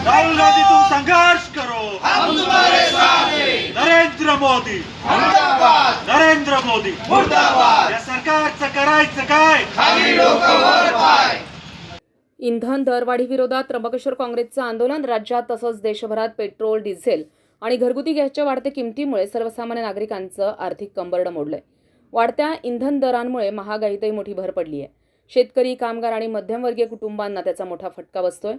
राहुल गांधी तुम संघर्ष करो, हम तुम्हारे साथ हैं। नरेंद्र मोदी मुर्दाबाद, नरेंद्र मोदी मुर्दाबाद। या सरकारचं करायचं काय? खाली डोकं वर पाय। इंधन दरवाढी विरोधात त्र्यंबकेश्वर काँग्रेसचं आंदोलन राज्यात तसंच देशभरात पेट्रोल, डिझेल आणि घरगुती गॅसच्या वाढत्या किमतीमुळे सर्वसामान्य नागरिकांचं आर्थिक कंबरडं मोडलंय। वाढत्या इंधन दरांमुळे महागाईतही मोठी भर पडली आहे। शेतकरी, कामगार आणि मध्यमवर्गीय कुटुंबांना त्याचा मोठा फटका बसतोय।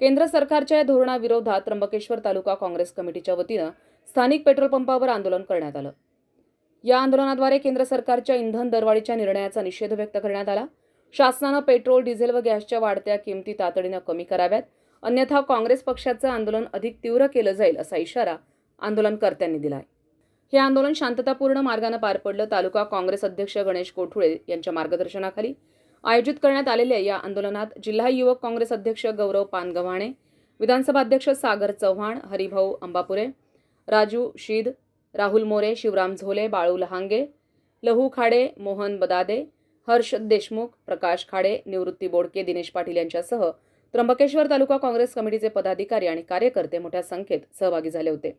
केंद्र सरकारच्या या धोरणाविरोधात त्र्यंबकेश्वर तालुका काँग्रेस कमिटीच्या वतीनं स्थानिक पेट्रोल पंपावर आंदोलन करण्यात आलं। या आंदोलनाद्वारे केंद्र सरकारच्या इंधन दरवाढीच्या निर्णयाचा निषेध व्यक्त करण्यात आला। शासनानं पेट्रोल, डिझेल व गॅसच्या वाढत्या किमती तातडीनं कमी कराव्यात, अन्यथा काँग्रेस पक्षाचं आंदोलन अधिक तीव्र केलं जाईल असा इशारा आंदोलनकर्त्यांनी दिला आहे। हे आंदोलन शांततापूर्ण मार्गाने पार पडलं। तालुका काँग्रेस अध्यक्ष गणेश कोठुळे यांच्या मार्गदर्शनाखाली आयोजित करण्यात आलेल्या या आंदोलनात जिल्हा युवक काँग्रेस अध्यक्ष गौरव पानगव्हाणे, विधानसभा अध्यक्ष सागर चव्हाण, हरिभाऊ अंबापुरे, राजू शीद, राहुल मोरे, शिवराम झोले, बाळू लहांगे, लहू खाडे, मोहन बदादे, हर्ष देशमुख, प्रकाश खाडे, निवृत्ती बोडके, दिनेश पाटील यांच्यासह त्र्यंबकेश्वर तालुका काँग्रेस कमिटीचे पदाधिकारी आणि कार्यकर्ते मोठ्या संख्येत सहभागी झाले होते।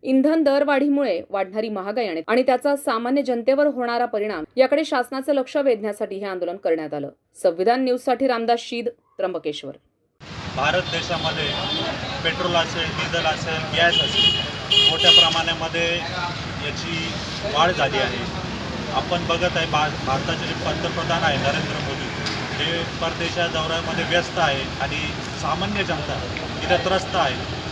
इंधन दरवाढीमुळे वाढणारी महागाई आणि त्याचा सामान्य जनतेवर होणारा परिणाम याकडे शासनाचं लक्ष वेधण्यासाठी हे आंदोलन करण्यात आलं। संविधान न्यूजसाठी रामदास शीद, त्र्यंबकेश्वर। भारत देशामध्ये पेट्रोल असेल, डिझेल असेल, गॅस असेल मोठ्या प्रमाणामध्ये याची वाढ झाली आहे। आपण बघत आहे भारताचे जे पंतप्रधान आहे नरेंद्र मोदी हे परदेशा दौऱ्यामध्ये व्यस्त आहे आणि सामान्य जनता इथे त्रस्त आहे।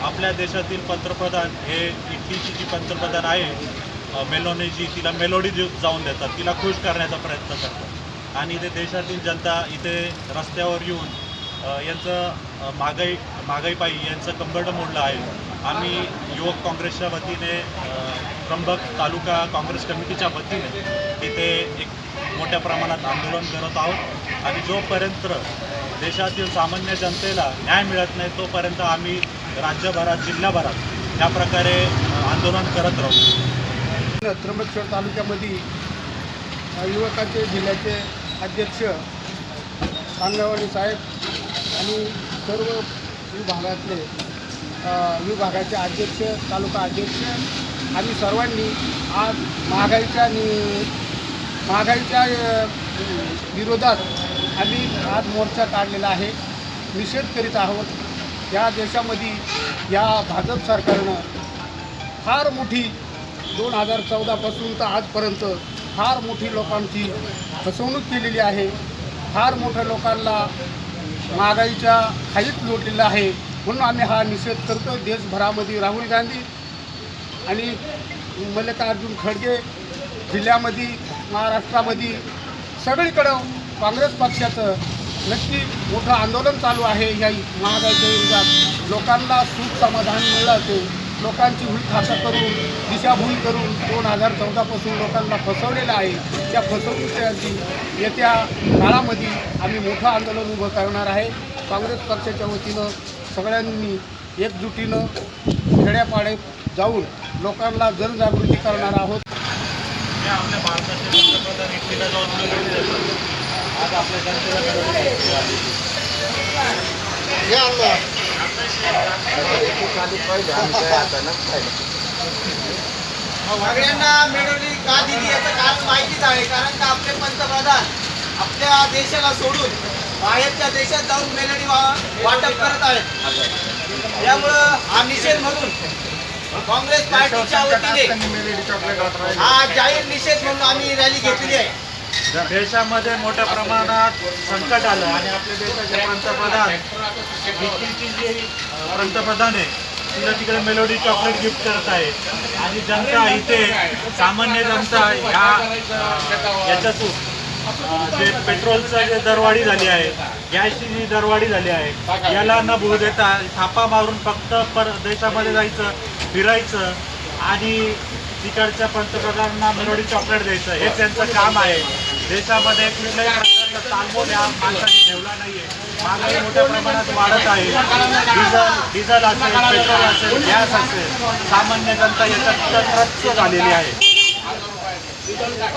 आपल्या देशातील पंतप्रधान हे इटलीची जी पंतप्रधान आहे मेलोनीजी, तिला मेलोडी जाऊन देतात, तिला खुश करण्याचा प्रयत्न करतात आणि इथे देशातील जनता इथे रस्त्यावर येऊन यांचं महागाईपायी यांचं कंबरडं मोडलं आहे। आम्ही युवक काँग्रेसच्या वतीने त्र्यंबक तालुका काँग्रेस कमिटीच्या वतीने इथे एक मोठ्या प्रमाणात आंदोलन करत आहोत आणि जोपर्यंत देशातील सामान्य जनतेला न्याय मिळत नाही तोपर्यंत आम्ही राज्यभरात, जिल्हाभरात या प्रकारे आंदोलन करत राहू। त्र्यंबकेश्वर तालुक्यामध्ये युवकाचे जिल्ह्याचे अध्यक्ष पानगव्हाणे साहेब आणि सर्व विभागातले विभागाचे अध्यक्ष, तालुका अध्यक्ष आम्ही सर्वांनी आज महागाईच्या विरोधात आम्ही आज मोर्चा काढलेला आहे, निषेध करीत आहोत। या देशामध्ये या भाजप सरकारनं फार मोठी 2014 पासून तर आजपर्यंत फार मोठी लोकांची फसवणूक केलेली आहे। फार मोठ्या लोकांना महागाईच्या खाईत लोटलेलं आहे। म्हणून आम्ही हा निषेध करतो। देशभरामध्ये राहुल गांधी आणि मल्लिकार्जुन खडगे जिल्ह्यामध्ये, महाराष्ट्रामध्ये सगळीकडं काँग्रेस पक्षाचं नक्की मोठं आंदोलन चालू आहे। या महागाईच्या विरोधात लोकांना सुख समाधान मिळालं, लोकांची हुलथासा करून, दिशाभूल करून 2014 पासून लोकांना फसवलेलं आहे। त्या फसवणुकीची येत्या काळामध्ये आम्ही मोठं आंदोलन उभं करणार आहे। काँग्रेस पक्षाच्या वतीनं सगळ्यांनी एकजुटीनं खेड्यापाड्यात जाऊन लोकांना जनजागृती करणार आहोत। आपल्या भारताचे पंतप्रधान इटलीला जाऊन मेलोडी देतात, आज आपल्या जनतेला सगळ्यांना मेलोडी का दिली याचं कारण माहितीच आहे। कारण का आपले पंतप्रधान आपल्या देशाला सोडून बाहेरच्या देशात जाऊन मेलोडी वाटप करत आहेत। त्यामुळं हा निषेध म्हणून काँग्रेस पार्टीच्या वतीने हा जाहीर निषेध म्हणून आम्ही रॅली घेतली आहे। देशामध्ये मोठ्या प्रमाणात संकट आलं आणि आपल्या देशाचे पंतप्रधान इटलीची जी पंतप्रधान आहे तिला तिकडे मेलोडी चॉकलेट गिफ्ट करत आहे आणि जनता इथे सामान्य जनता याच्यातून जे पेट्रोलचं जे दरवाढी झाली आहे, गॅसची जी दरवाढी झाली आहे याला न भू देता थापा मारून फक्त परदेशामध्ये जायचं, फिरायचं आणि तिकडच्या पंतप्रधानांना मेलोडी चॉकलेट द्यायचं हे त्यांचं काम आहे। देशामध्ये कुठल्याही प्रकारचा ताळमेळ या माणसाने ठेवला नाहीये। महागाई मोठ्या प्रमाणात वाढत आहे। डिझेल असेल, पेट्रोल असेल, गॅस असेल, सामान्य जनता याच्यात त्रस्त झालेली आहे।